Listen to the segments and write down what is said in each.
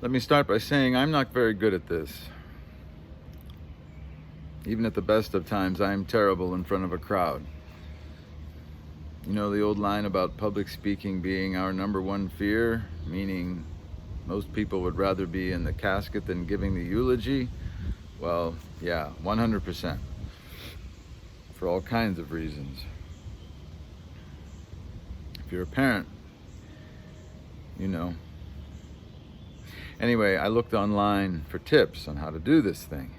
Let me start by saying I'm not very good at this. Even at the best of times, I am terrible in front of a crowd. You know the old line about public speaking being our number one fear, meaning most people would rather be in the casket than giving the eulogy? Well, yeah, 100%. For all kinds of reasons. If you're a parent, you know. Anyway, I looked online for tips on how to do this thing.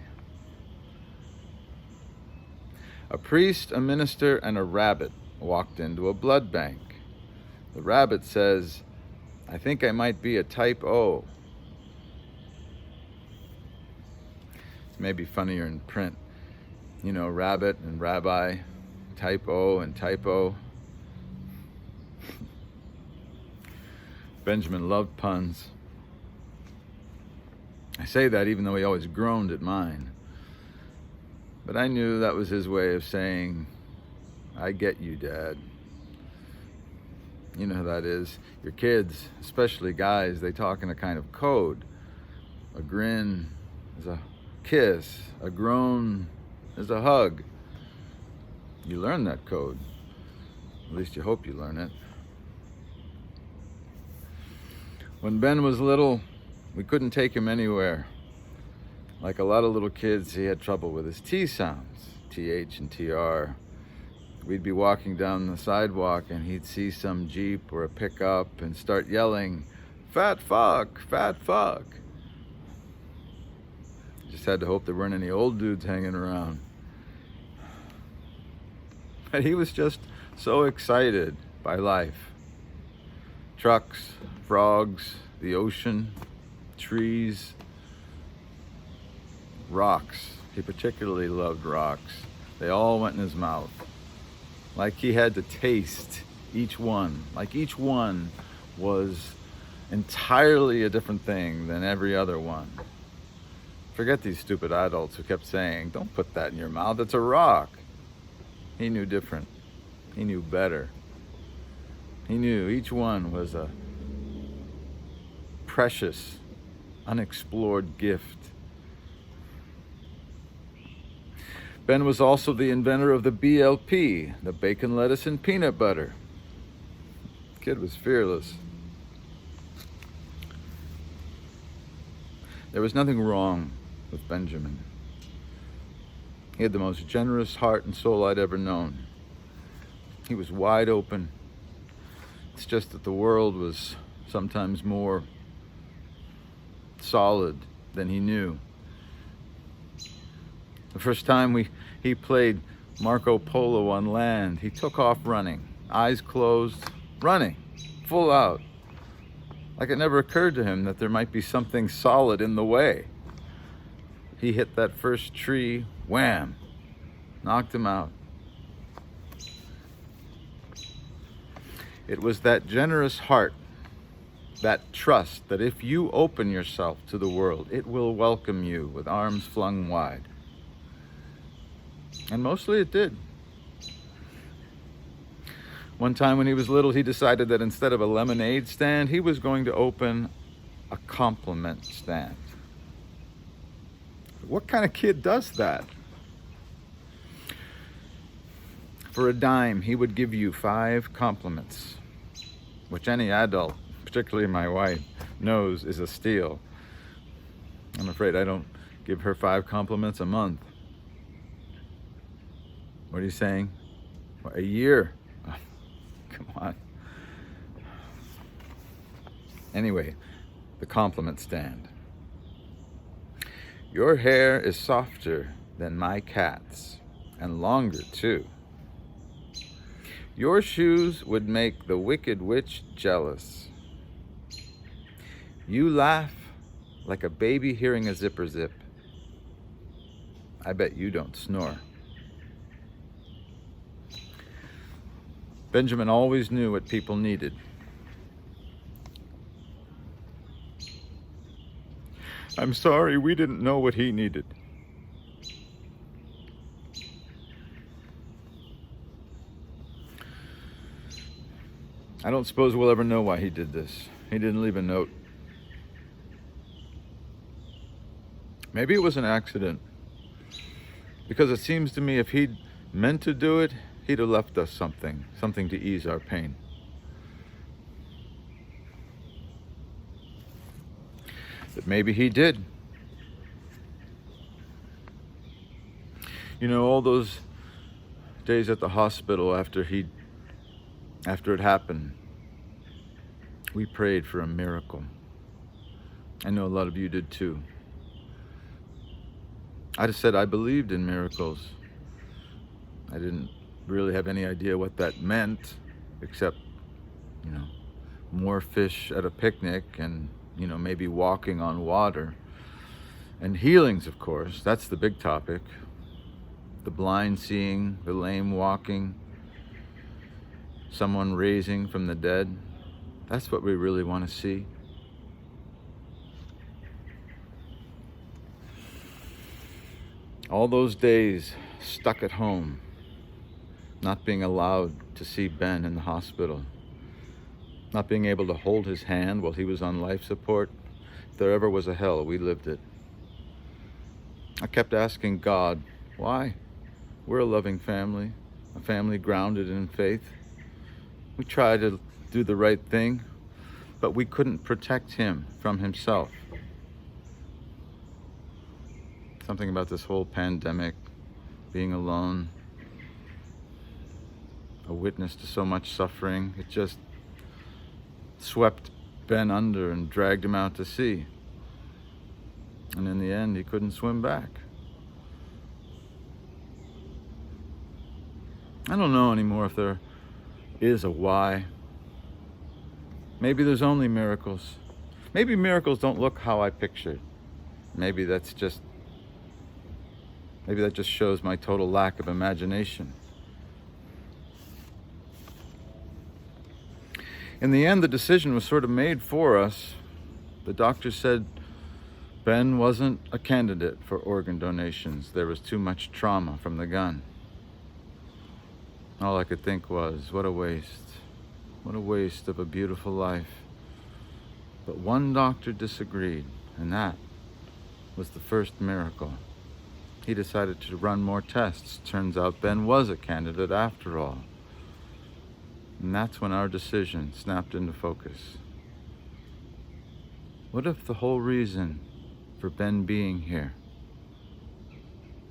A priest, a minister, and a rabbit walked into a blood bank. The rabbit says, "I think I might be a type O." It's maybe funnier in print. You know, rabbit and rabbi, type O and typo. Benjamin loved puns. I say that even though he always groaned at mine. But I knew that was his way of saying, "I get you, Dad." You know how that is. Your kids, especially guys, they talk in a kind of code. A grin is a kiss. A groan is a hug. You learn that code. At least you hope you learn it. When Ben was little, we couldn't take him anywhere. Like a lot of little kids, he had trouble with his T sounds, TH and TR. We'd be walking down the sidewalk and he'd see some Jeep or a pickup and start yelling, "Fat fuck, fat fuck." Just had to hope there weren't any old dudes hanging around. But he was just so excited by life. Trucks, frogs, the ocean, trees, rocks. He particularly loved rocks. They all went in his mouth. Like he had to taste each one. Like each one was entirely a different thing than every other one. Forget these stupid adults who kept saying, "Don't put that in your mouth, it's a rock." He knew different. He knew better. He knew each one was a precious, unexplored gift. Ben was also the inventor of the BLP, the bacon, lettuce, and peanut butter. The kid was fearless. There was nothing wrong with Benjamin. He had the most generous heart and soul I'd ever known. He was wide open. It's just that the world was sometimes more solid than he knew. The first time he played Marco Polo on land, he took off running, eyes closed, running, full out. Like it never occurred to him that there might be something solid in the way. He hit that first tree, wham, knocked him out. It was that generous heart, that trust that if you open yourself to the world, it will welcome you with arms flung wide. And mostly it did. One time when he was little, he decided that instead of a lemonade stand, he was going to open a compliment stand. What kind of kid does that? For a dime, he would give you 5 compliments, which any adult, particularly my wife, knows is a steal. I'm afraid I don't give her 5 compliments a month. What are you saying? A year? Oh, come on. Anyway, the compliment stand. "Your hair is softer than my cat's, and longer too. Your shoes would make the wicked witch jealous. You laugh like a baby hearing a zipper zip. I bet you don't snore." Benjamin always knew what people needed. "I'm sorry, we didn't know what he needed." I don't suppose we'll ever know why he did this. He didn't leave a note. Maybe it was an accident. Because it seems to me if he'd meant to do it, he'd have left us something to ease our pain. But maybe he did. You know, all those days at the hospital after it happened, we prayed for a miracle. I know a lot of you did too. I just said I believed in miracles. I didn't really have any idea what that meant, except, more fish at a picnic and, maybe walking on water. And healings, of course, that's the big topic. The blind seeing, the lame walking, someone raising from the dead. That's what we really want to see. All those days stuck at home, not being allowed to see Ben in the hospital, not being able to hold his hand while he was on life support. If there ever was a hell, we lived it. I kept asking God, why? We're a loving family, a family grounded in faith. We tried to do the right thing, but we couldn't protect him from himself. Something about this whole pandemic, being alone, a witness to so much suffering, it just swept Ben under and dragged him out to sea. And in the end, he couldn't swim back. I don't know anymore if there is a why. Maybe there's only miracles. Maybe miracles don't look how I pictured. Maybe that just shows my total lack of imagination. In the end, the decision was sort of made for us. The doctor said Ben wasn't a candidate for organ donations. There was too much trauma from the gun. All I could think was, what a waste. What a waste of a beautiful life. But one doctor disagreed, and that was the first miracle. He decided to run more tests. Turns out Ben was a candidate after all. And that's when our decision snapped into focus. What if the whole reason for Ben being here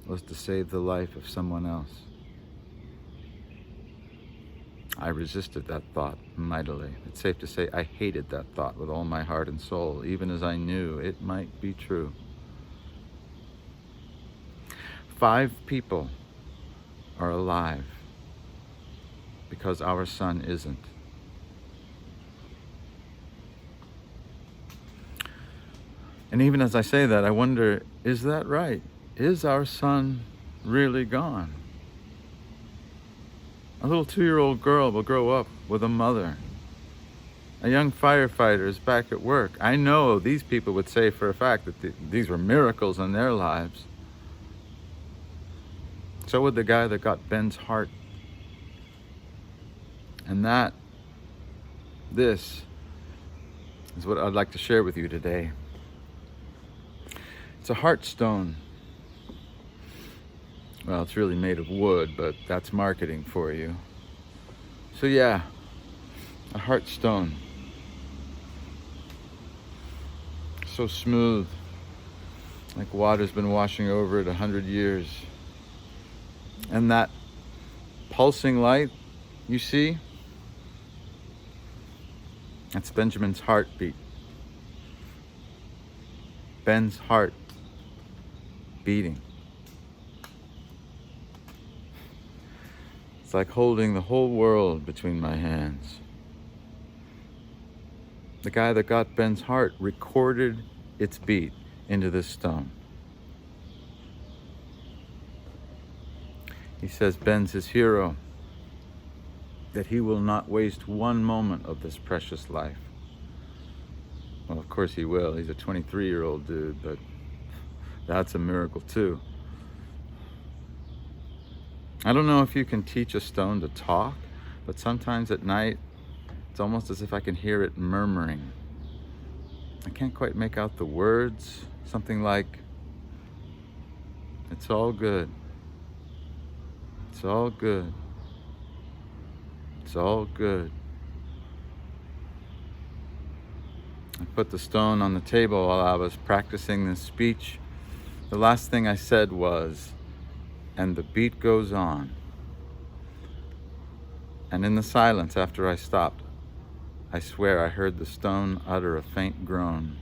was to save the life of someone else? I resisted that thought mightily. It's safe to say I hated that thought with all my heart and soul, even as I knew it might be true. 5 people are alive because our son isn't. And even as I say that, I wonder, is that right? Is our son really gone? A little 2-year-old girl will grow up with a mother. A young firefighter is back at work. I know these people would say for a fact that these were miracles in their lives. So would the guy that got Ben's heart. And this is what I'd like to share with you today. It's a heart stone. Well, it's really made of wood, but that's marketing for you. So yeah, a heart stone. So smooth, like water's been washing over it 100 years. And that pulsing light, you see? That's Benjamin's heartbeat. Ben's heart beating. It's like holding the whole world between my hands. The guy that got Ben's heart recorded its beat into this stone. He says Ben's his hero, that he will not waste one moment of this precious life. Well, of course he will. He's a 23-year-old dude, but that's a miracle too. I don't know if you can teach a stone to talk, but sometimes at night, it's almost as if I can hear it murmuring. I can't quite make out the words. Something like, It's all good. It's all good. It's all good. I put the stone on the table while I was practicing this speech. The last thing I said was, "And the beat goes on." And in the silence after I stopped, I swear I heard the stone utter a faint groan.